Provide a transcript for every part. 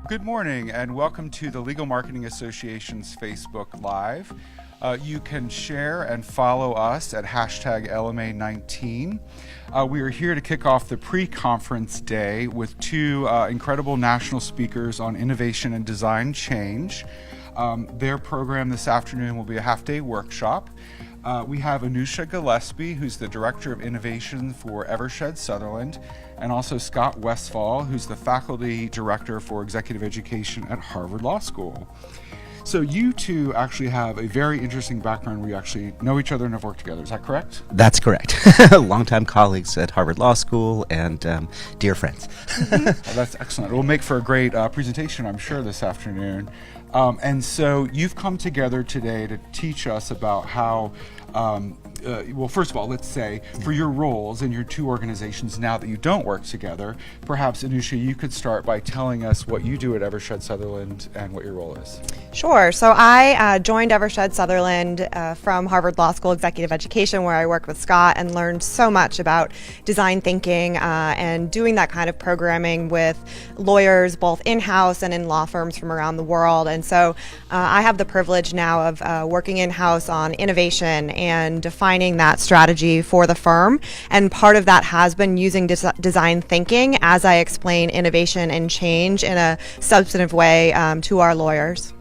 Good morning and welcome to the Legal Marketing Association's Facebook Live. You can share and follow us at hashtag LMA19. We are here to kick off the pre-conference day with two incredible national speakers on innovation and design change. Their program this afternoon will be a half-day workshop. We have Anusia Gillespie, who's the Director of Innovation for Eversheds Sutherland, and also Scott Westfahl, who's the Faculty Director for Executive Education at Harvard Law School. So you two actually have a very interesting background where you actually know each other and have worked together. Is that correct? That's correct. Longtime colleagues at Harvard Law School and dear friends. Well, that's excellent. It will make for a great presentation, I'm sure, this afternoon. And so you've come together today to teach us about how, well, first of all, let's say for your roles in your two organizations now that you don't work together, perhaps, Anusia, you could start by telling us what you do at Eversheds Sutherland and what your role is. Sure. So I joined Eversheds Sutherland from Harvard Law School Executive Education, where I worked with Scott and learned so much about design thinking and doing that kind of programming with lawyers, both in-house and in law firms from around the world. And so I have the privilege now of working in-house on innovation and defining that strategy for the firm. And part of that has been using design thinking as I explain innovation and change in a substantive way to our lawyers.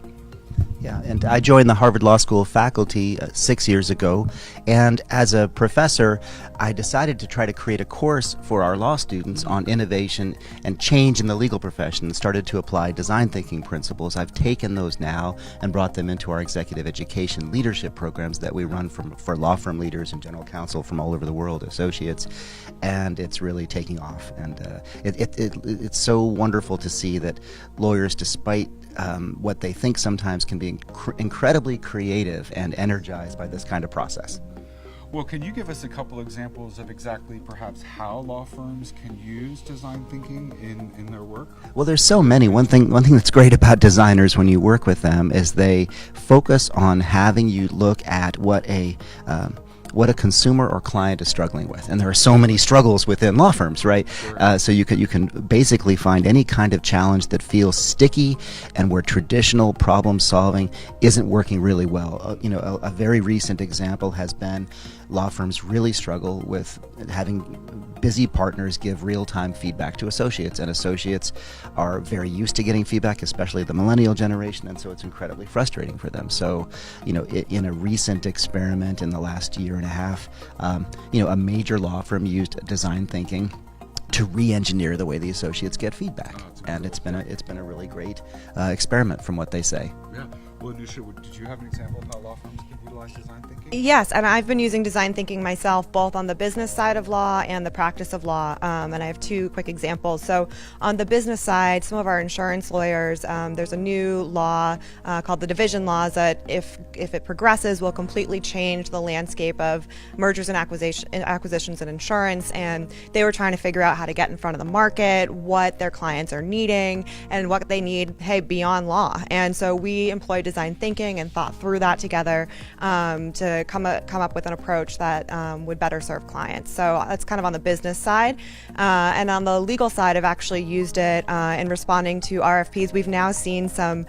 Yeah, and I joined the Harvard Law School faculty 6 years ago, and as a professor, I decided to try to create a course for our law students on innovation and change in the legal profession and started to apply design thinking principles. I've taken those now and brought them into our executive education leadership programs that we run for law firm leaders and general counsel from all over the world, associates, and it's really taking off. And it's so wonderful to see that lawyers, despite what they think sometimes can be incredibly creative and energized by this kind of process. Well, can you give us a couple examples of exactly perhaps how law firms can use design thinking in their work? Well, there's so many. One thing that's great about designers when you work with them is they focus on having you look at what a consumer or client is struggling with, and there are so many struggles within law firms, right? Sure. So you can basically find any kind of challenge that feels sticky and where traditional problem solving isn't working really well. A very recent example has been law firms really struggle with having busy partners give real-time feedback to associates, and associates are very used to getting feedback, especially the millennial generation, and so it's incredibly frustrating for them. So, in a recent experiment in the last year and a half, a major law firm used design thinking to re-engineer the way the associates get feedback, and it's been a really great experiment from what they say. Yeah. Well, Anusia, did you have an example of how law firms can utilize design thinking? Yes, and I've been using design thinking myself, both on the business side of law and the practice of law, and I have two quick examples. So on the business side, some of our insurance lawyers, there's a new law called the division laws that if it progresses will completely change the landscape of mergers and acquisitions in insurance, and they were trying to figure out how to get in front of the market, what their clients are needing, and what they need, beyond law. And so we employed design thinking and thought through that together to come up with an approach that would better serve clients. So that's kind of on the business side. And on the legal side, I've actually used it in responding to RFPs. We've now seen some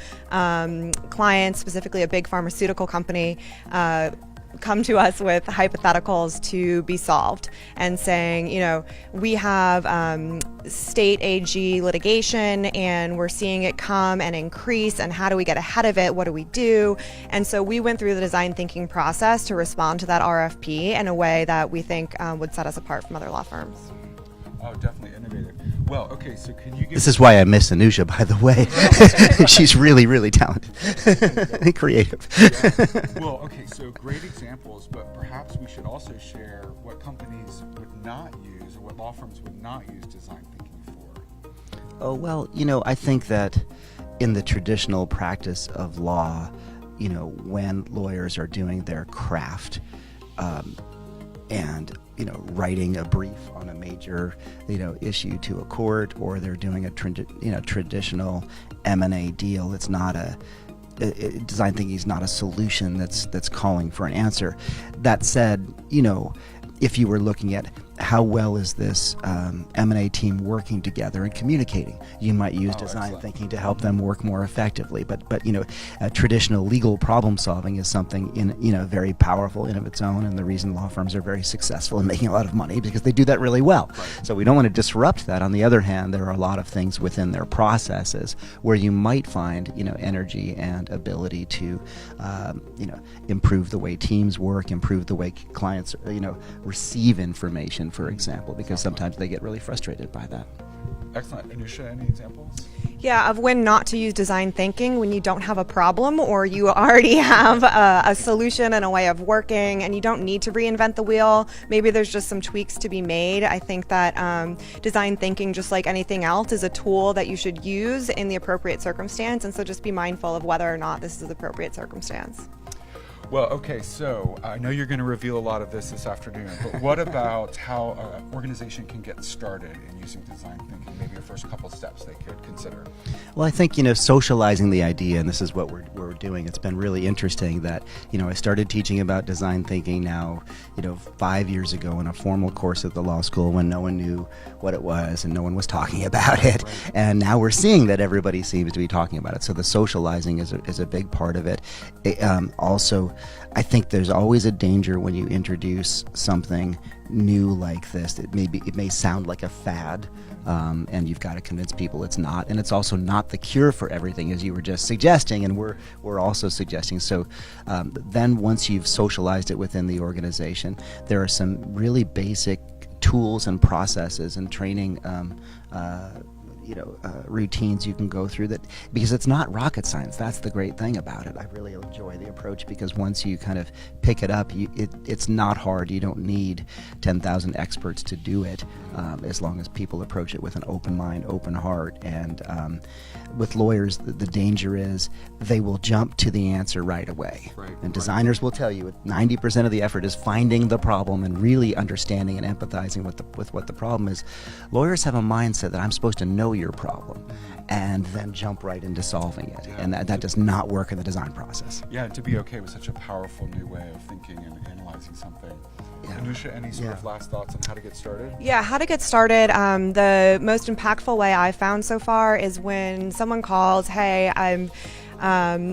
clients, specifically a big pharmaceutical company, come to us with hypotheticals to be solved and saying, we have state AG litigation and we're seeing it come and increase, and how do we get ahead of it? What do we do? And so we went through the design thinking process to respond to that RFP in a way that we think would set us apart from other law firms. Oh, definitely innovative. Well, okay, so can you give... This is why I miss Anusia, by the way. She's really, really talented and creative. Yeah. Well, okay, so great examples, but perhaps we should also share what companies would not use or what law firms would not use design thinking for. Oh, well, I think that in the traditional practice of law, when lawyers are doing their craft, and writing a brief on a major issue to a court, or they're doing a traditional M&A deal, it's not design thinking is not a solution that's calling for an answer. That said, if you were looking at how well is this M&A team working together and communicating? You might use design excellent. thinking to help them work more effectively, but traditional legal problem solving is something very powerful in of its own, and the reason law firms are very successful in making a lot of money because they do that really well. Right. So we don't want to disrupt that. On the other hand, there are a lot of things within their processes where you might find energy and ability to improve the way teams work, improve the way clients receive information, for example, because sometimes they get really frustrated by that. Excellent. Anusia, any examples? Yeah, of when not to use design thinking when you don't have a problem or you already have a solution and a way of working and you don't need to reinvent the wheel. Maybe there's just some tweaks to be made. I think that design thinking, just like anything else, is a tool that you should use in the appropriate circumstance, and so just be mindful of whether or not this is the appropriate circumstance. Well, okay, so I know you're going to reveal a lot of this afternoon, but what about how an organization can get started in using design thinking? Maybe the first couple steps they could consider. Well, I think, socializing the idea, and this is what we're doing. It's been really interesting that, I started teaching about design thinking now, 5 years ago in a formal course at the law school when no one knew what it was and no one was talking about it. Right. And now we're seeing that everybody seems to be talking about it. So the socializing is a big part of it. Also, I think there's always a danger when you introduce something new like this. It may sound like a fad, and you've got to convince people it's not. And it's also not the cure for everything, as you were just suggesting, and we're also suggesting. So then once you've socialized it within the organization, there are some really basic tools and processes and training routines you can go through that, because it's not rocket science. That's the great thing about it. I really enjoy the approach because once you kind of pick it up, it's not hard. You don't need 10,000 experts to do it, as long as people approach it with an open mind, open heart. And with lawyers, the danger is they will jump to the answer right away. Right, and designers will tell you 90% of the effort is finding the problem and really understanding and empathizing with what the problem is. Lawyers have a mindset that I'm supposed to know your problem and then jump right into solving it. Yeah. And that does not work in the design process. Yeah, and to be okay with such a powerful new way of thinking and analyzing something. Yeah. Anusia, any sort of last thoughts on how to get started? Yeah, how to get started. The most impactful way I've found so far is when someone calls, hey, I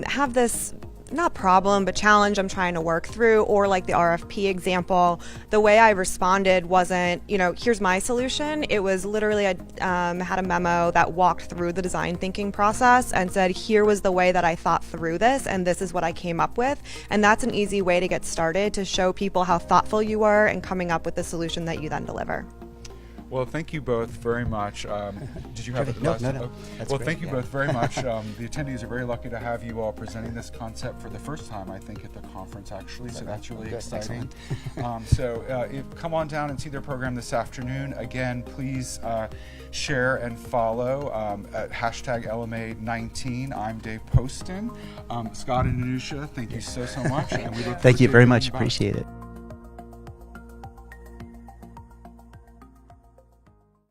have this not problem, but challenge I'm trying to work through, or like the RFP example, the way I responded wasn't, here's my solution. It was literally, I had a memo that walked through the design thinking process and said, here was the way that I thought through this, and this is what I came up with. And that's an easy way to get started, to show people how thoughtful you were in coming up with the solution that you then deliver. Well, thank you both very much. Did you have a No. last? That's Well, great, thank you yeah. both very much. The attendees are very lucky to have you all presenting this concept for the first time, I think, at the conference, actually. So that's really Good, exciting. Come on down and see their program this afternoon. Again, please share and follow at hashtag LMA19. I'm Dave Poston. Scott and Anusia, thank you so much. And we look Thank you forward to very hearing much. about- Appreciate it.